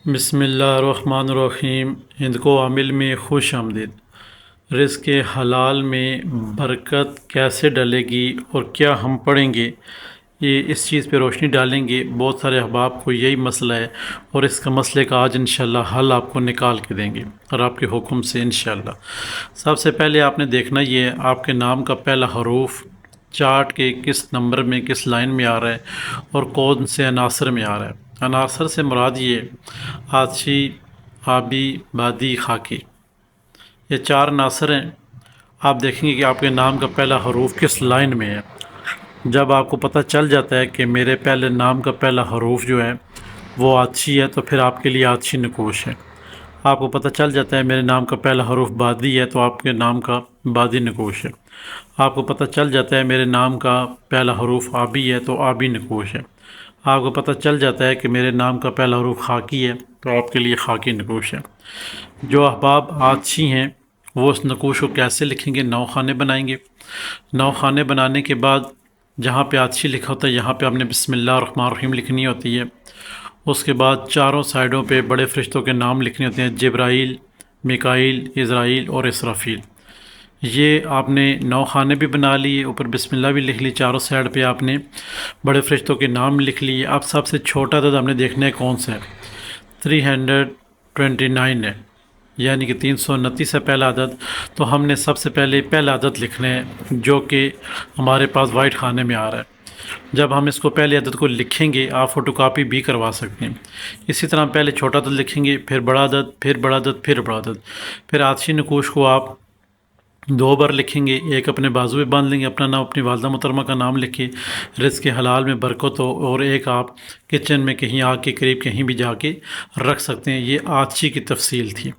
بسم اللہ الرحمن الرحیم۔ ہند کو عامل میں خوش آمدید۔ رزق حلال میں برکت کیسے ڈلے گی اور کیا ہم پڑھیں گے، یہ اس چیز پہ روشنی ڈالیں گے۔ بہت سارے احباب کو یہی مسئلہ ہے اور اس کا مسئلے کا آج انشاءاللہ حل آپ کو نکال کے دیں گے اور آپ کے حکم سے انشاءاللہ۔ سب سے پہلے آپ نے دیکھنا یہ ہے آپ کے نام کا پہلا حروف چارٹ کے کس نمبر میں کس لائن میں آ رہا ہے اور کون سے عناصر میں آ رہا ہے۔ عناصر سے مراد یہ آتشی، آبی، بادی، خاکی، یہ چار عناصر ہیں۔ آپ دیکھیں گے کہ آپ کے نام کا پہلا حروف کس لائن میں ہے۔ جب آپ کو پتہ چل جاتا ہے کہ میرے پہلے نام کا پہلا حروف جو ہے وہ آتشی ہے تو پھر آپ کے لیے آتشی نکوش ہے۔ آپ کو پتہ چل جاتا ہے میرے نام کا پہلا حروف بادی ہے تو آپ کے نام کا بادی نکوش ہے۔ آپ کو پتہ چل جاتا ہے میرے نام کا پہلا حروف آبی ہے تو آبی نکوش ہے۔ آپ کو پتہ چل جاتا ہے کہ میرے نام کا پہلا حروف خاکی ہے تو آپ کے لیے خاکی نکوش ہے۔ جو احباب آتشی ہیں وہ اس نکوش کو کیسے لکھیں گے، 9 خانے بنائیں گے۔ 9 خانے بنانے کے بعد جہاں پہ آتشی لکھا ہوتا ہے یہاں پہ آپ نے بسم اللہ الرحمن الرحیم لکھنی ہوتی ہے۔ اس کے بعد چاروں سائڈوں پہ بڑے فرشتوں کے نام لکھنے ہوتے ہیں، جبرائیل، میکائیل، اسرائیل اور اسرافیل۔ یہ آپ نے 9 خانے بھی بنا لیے، اوپر بسم اللہ بھی لکھ لی، چاروں سائڈ پہ آپ نے بڑے فرشتوں کے نام لکھ لیے۔ اب سب سے چھوٹا عدد ہم نے دیکھنا ہے کون سا ہے، 329 ہے، یعنی کہ 329 ہے پہلا عدد۔ تو ہم نے سب سے پہلے پہلا عدد لکھنا ہے جو کہ ہمارے پاس وائٹ خانے میں آ رہا ہے۔ جب ہم اس کو پہلے عدد کو لکھیں گے آپ فوٹو کاپی بھی کروا سکتے ہیں۔ اسی طرح پہلے چھوٹا عدد لکھیں گے، پھر بڑا عدد، پھر بڑا عدد، پھر بڑا عدد۔ پھر آتشی نکوش کو آپ 2 بار لکھیں گے، ایک اپنے بازو پہ باندھ لیں گے، اپنا نام، اپنی والدہ محترمہ کا نام لکھے، رزق حلال میں برکت ہو، اور ایک آپ کچن میں کہیں آگ کے قریب کہیں بھی جا کے رکھ سکتے ہیں۔ یہ آتشی کی تفصیل تھی۔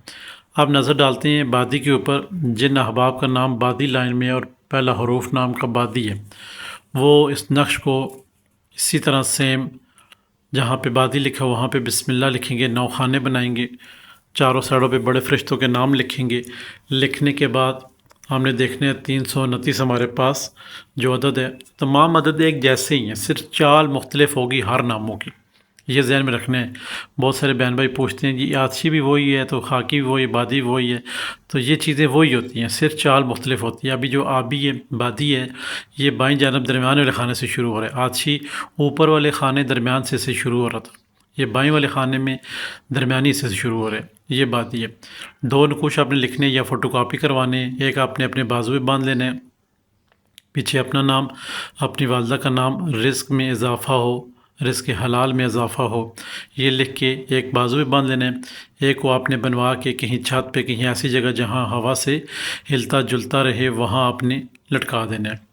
اب نظر ڈالتے ہیں بادی کے اوپر۔ جن احباب کا نام بادی لائن میں اور پہلا حروف نام کا بادی ہے وہ اس نقش کو اسی طرح سیم جہاں پہ بادی لکھا وہاں پہ بسم اللہ لکھیں گے، 9 خانے بنائیں گے، چاروں سائڈوں پہ بڑے فرشتوں کے نام لکھیں گے۔ لکھنے کے بعد ہم نے دیکھنے ہیں 329 ہمارے پاس جو عدد ہے، تمام عدد ایک جیسے ہی ہیں، صرف چال مختلف ہوگی ہر ناموں کی، یہ ذہن میں رکھنا ہے۔ بہت سارے بہن بھائی پوچھتے ہیں جی آتشی بھی وہی ہے تو خاکی بھی وہی، بادی بھی وہی ہے، تو یہ چیزیں وہی ہوتی ہیں، صرف چال مختلف ہوتی ہے۔ ابھی جو آبی ہے، بادی ہے، یہ بائیں جانب درمیان والے خانے سے شروع ہو رہا ہے، آتشی اوپر والے خانے درمیان سے شروع ہو رہا تھا، یہ بائیں والے خانے میں درمیانی حصے سے شروع ہو رہے ہیں، یہ بادی ہے۔ 2 نقوش آپ نے لکھنے یا فوٹو کاپی کروانے، ایک آپ نے اپنے بازو پہ باندھ لینا ہے، پیچھے اپنا نام، اپنی والدہ کا نام، رزق میں اضافہ ہو، رزق حلال میں اضافہ ہو، یہ لکھ کے ایک بازو پہ باندھ لینا ہے۔ ایک کو آپ نے بنوا کے کہیں چھت پہ کہیں ایسی جگہ جہاں ہوا سے ہلتا جلتا رہے وہاں آپ نے لٹکا دینا ہے۔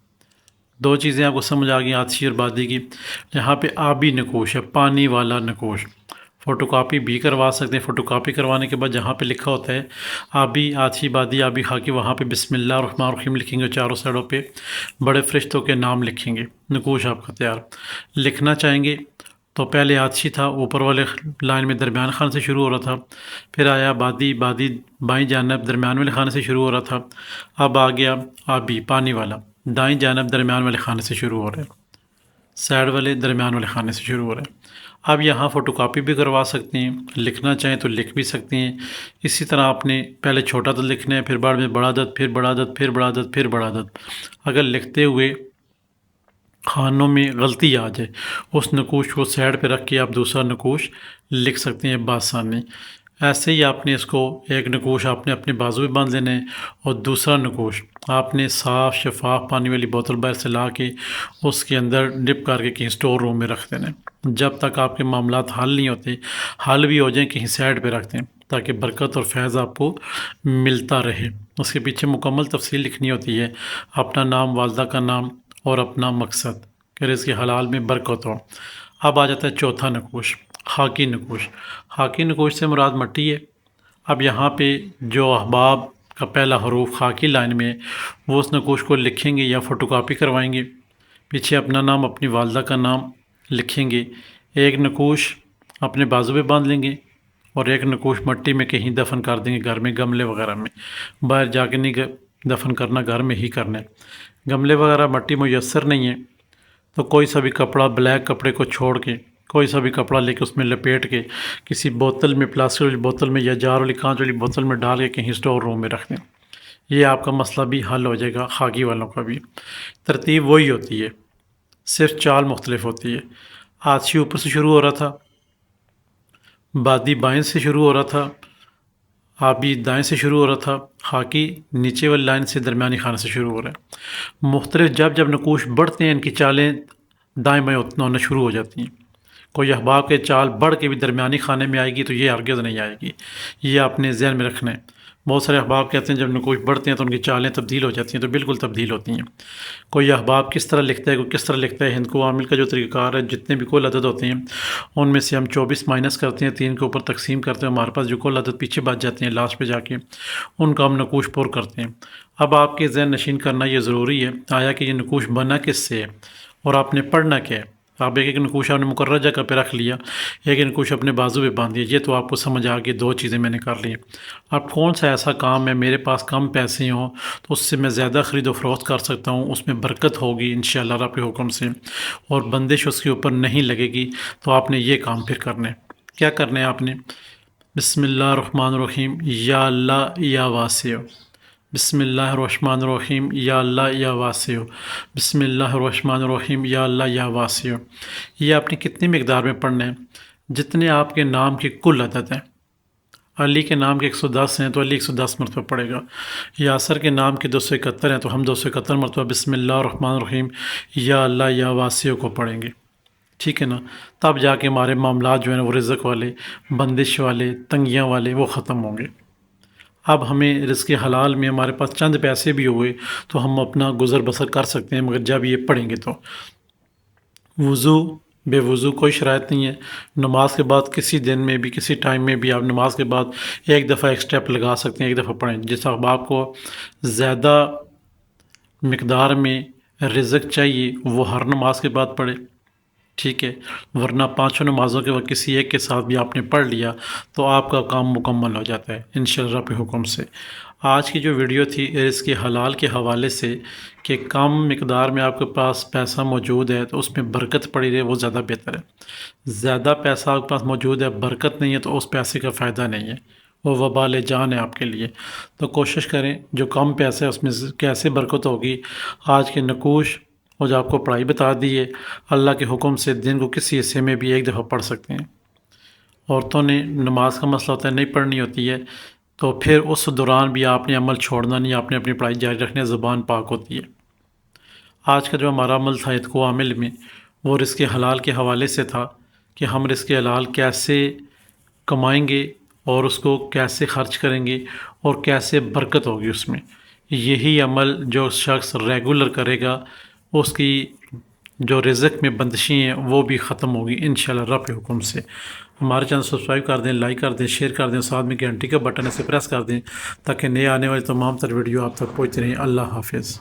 2 چیزیں آپ کو سمجھ آ گئی آتشی اور بادی کی۔ یہاں پہ آبی نکوش ہے، پانی والا نکوش، فوٹو کاپی بھی کروا سکتے ہیں۔ فوٹو کاپی کروانے کے بعد جہاں پہ لکھا ہوتا ہے آبی، آتشی، بادی، آبی، خاکی، وہاں پہ بسم اللہ الرحمن الرحیم لکھیں گے، چاروں سائڈوں پہ بڑے فرشتوں کے نام لکھیں گے۔ نکوش آپ کا تیار۔ لکھنا چاہیں گے تو پہلے آتشی تھا، اوپر والے لائن میں درمیان خانے سے شروع ہو رہا تھا، پھر آیا بادی، بادی بائیں جانب درمیان والے خانے سے شروع ہو رہا تھا، اب آ گیا آبی، پانی والا، دائیں جانب درمیان والے خانے سے شروع ہو رہا ہے، سائڈ والے درمیان والے خانے سے شروع ہو رہا ہے۔ اب یہاں فوٹو کاپی بھی کروا سکتے ہیں، لکھنا چاہیں تو لکھ بھی سکتے ہیں۔ اسی طرح آپ نے پہلے چھوٹا عدد لکھنا ہے، پھر بعد میں بڑا عدد، پھر بڑا عدد، پھر بڑا عدد، پھر بڑا عدد۔ اگر لکھتے ہوئے خانوں میں غلطی آ جائے اس نکوش کو سائڈ پہ رکھ کے آپ دوسرا نکوش لکھ سکتے ہیں بآسانی۔ ایسے ہی آپ نے اس کو ایک نکوش آپ نے اپنے بازو پہ باندھ لینا ہے اور دوسرا نکوش آپ نے صاف شفاف پانی والی بوتل باہر سے لا کے اس کے اندر ڈپ کر کے کہیں اسٹور روم میں رکھ دینا ہے۔ جب تک آپ کے معاملات حل نہیں ہوتے، حل بھی ہو جائیں کہیں سائڈ پہ رکھ دیں تاکہ برکت اور فیض آپ کو ملتا رہے۔ اس کے پیچھے مکمل تفصیل لکھنی ہوتی ہے، اپنا نام، والدہ کا نام اور اپنا مقصد کہ رزق حلال میں برکت ہو۔ اب آ جاتا ہے چوتھا نکوش، خاکی نکوش۔ خاکی نکوش سے مراد مٹی ہے۔ اب یہاں پہ جو احباب کا پہلا حروف خاکی لائن میں ہے وہ اس نکوش کو لکھیں گے یا فوٹو کاپی کروائیں گے، پیچھے اپنا نام، اپنی والدہ کا نام لکھیں گے، ایک نکوش اپنے بازو پہ باندھ لیں گے اور ایک نکوش مٹی میں کہیں دفن کر دیں گے، گھر میں گملے وغیرہ میں، باہر جا کے نہیں دفن کرنا، گھر میں ہی کرنا ہے۔ گملے وغیرہ مٹی میسر نہیں ہے تو کوئی سا بھی کپڑا، بلیک کپڑے کو چھوڑ کے کوئی سا بھی کپڑا لے کے اس میں لپیٹ کے کسی بوتل میں، پلاسٹک والی بوتل میں یا جار والی کانچ والی بوتل میں ڈال کے کہیں اسٹور روم میں رکھ دیں، یہ آپ کا مسئلہ بھی حل ہو جائے گا، خاکی والوں کا بھی۔ ترتیب وہی ہوتی ہے، صرف چال مختلف ہوتی ہے۔ آتشی اوپر سے شروع ہو رہا تھا، بادی بائیں سے شروع ہو رہا تھا، آبی دائیں سے شروع ہو رہا تھا، خاکی نیچے والی لائن سے درمیانی خانے سے شروع ہو رہا ہے۔ مختلف جب جب نقوش بڑھتے ہیں ان کی چالیں دائیں بائیں ہونا شروع ہو جاتی ہیں۔ کوئی احباب کے چال بڑھ کے بھی درمیانی خانے میں آئے گی تو یہ ہرگز نہیں آئے گی، یہ اپنے ذہن میں رکھنا ہے۔ بہت سارے احباب کہتے ہیں جب نقوش بڑھتے ہیں تو ان کی چالیں تبدیل ہو جاتی ہیں، تو بالکل تبدیل ہوتی ہیں۔ کوئی احباب کس طرح لکھتا ہے، کوئی کس طرح لکھتا ہے۔ ہند کو عامل کا جو طریقہ کار ہے، جتنے بھی کل عدد ہوتے ہیں ان میں سے ہم 24 مائنس کرتے ہیں، 3 کے اوپر تقسیم کرتے ہیں، ہمارے پاس جو کل عدد پیچھے بچ جاتے ہیں لاسٹ پہ جا کے ان کا ہم نقوش پر کرتے ہیں۔ اب آپ کے ذہن نشین کرنا یہ ضروری ہے آیا کہ یہ نقوش بنا کس سے ہے اور آپ نے پڑھنا کیا ہے۔ آپ ایک نقوش آپ نے مقررہ جگہ پہ رکھ لیا، ایک نقوش اپنے بازو پہ باندھ دیا، یہ تو آپ کو سمجھ آ گئی، 2 چیزیں میں نے کر لی۔ اب کون سا ایسا کام ہے میرے پاس کم پیسے ہوں تو اس سے میں زیادہ خرید و فروخت کر سکتا ہوں، اس میں برکت ہوگی انشاءاللہ رب کے حکم سے، اور بندش اس کے اوپر نہیں لگے گی، تو آپ نے یہ کام پھر کرنا ہے۔ کیا کرنا ہے آپ نے؟ بسم اللہ الرحمن الرحیم، یا اللہ یا واسع، بسم اللہ الرحمن الرحیم، یا اللہ یا واسع، بسم اللہ الرحمن الرحیم، یا اللہ یا واسع۔ یہ آپ نے کتنی مقدار میں پڑھنا ہے؟ جتنے آپ کے نام کی کل عدد ہیں۔ علی کے نام کے 110 ہیں تو علی 110 مرتبہ پڑھے گا۔ یاسر کے نام کے 271 ہیں تو ہم 271 مرتبہ بسم اللہ الرحمن الرحیم یا اللہ یا واسع کو پڑھیں گے، ٹھیک ہے نا؟ تب جا کے ہمارے معاملات جو ہیں وہ رزق والے، بندش والے، تنگیاں والے وہ ختم ہوں گے۔ اب ہمیں رزق حلال میں ہمارے پاس چند پیسے بھی ہوئے تو ہم اپنا گزر بسر کر سکتے ہیں، مگر جب یہ پڑھیں گے تو وضو بے وضو کوئی شرائط نہیں ہے۔ نماز کے بعد کسی دن میں بھی کسی ٹائم میں بھی آپ نماز کے بعد ایک دفعہ ایک سٹیپ لگا سکتے ہیں، ایک دفعہ پڑھیں۔ جس احباب کو زیادہ مقدار میں رزق چاہیے وہ ہر نماز کے بعد پڑھے، ٹھیک ہے، ورنہ 5 نمازوں کے وقت کسی ایک کے ساتھ بھی آپ نے پڑھ لیا تو آپ کا کام مکمل ہو جاتا ہے انشاءاللہ رب کے حکم سے۔ آج کی جو ویڈیو تھی رزق حلال کے حوالے سے کہ کم مقدار میں آپ کے پاس پیسہ موجود ہے تو اس میں برکت پڑی رہے، وہ زیادہ بہتر ہے۔ زیادہ پیسہ آپ کے پاس موجود ہے، برکت نہیں ہے، تو اس پیسے کا فائدہ نہیں ہے، وہ وبال جان ہے آپ کے لیے۔ تو کوشش کریں جو کم پیسے ہے اس میں کیسے برکت ہوگی۔ آج کے نقوش اور جو آپ کو پڑھائی بتا دی ہے، اللہ کے حکم سے دن کو کسی حصے میں بھی ایک دفعہ پڑھ سکتے ہیں۔ عورتوں نے نماز کا مسئلہ ہوتا ہے نہیں پڑھنی ہوتی ہے تو پھر اس دوران بھی آپ نے عمل چھوڑنا نہیں، آپ نے اپنی پڑھائی جاری رکھنی ہے، زبان پاک ہوتی ہے۔ آج کا جو ہمارا عمل تھا اتقو عامل میں وہ رزق حلال کے حوالے سے تھا کہ ہم رزق حلال کیسے کمائیں گے اور اس کو کیسے خرچ کریں گے اور کیسے برکت ہوگی اس میں۔ یہی عمل جو شخص ریگولر کرے گا اس کی جو رزق میں بندشی ہیں وہ بھی ختم ہوگی انشاءاللہ رب کے حکم سے۔ ہمارے چینل سبسکرائب کر دیں، لائک کر دیں، شیئر کر دیں، ساتھ میں گھنٹی کا بٹن اسے پریس کر دیں تاکہ نئے آنے والے تمام تر ویڈیو آپ تک پہنچتے رہیں۔ اللہ حافظ۔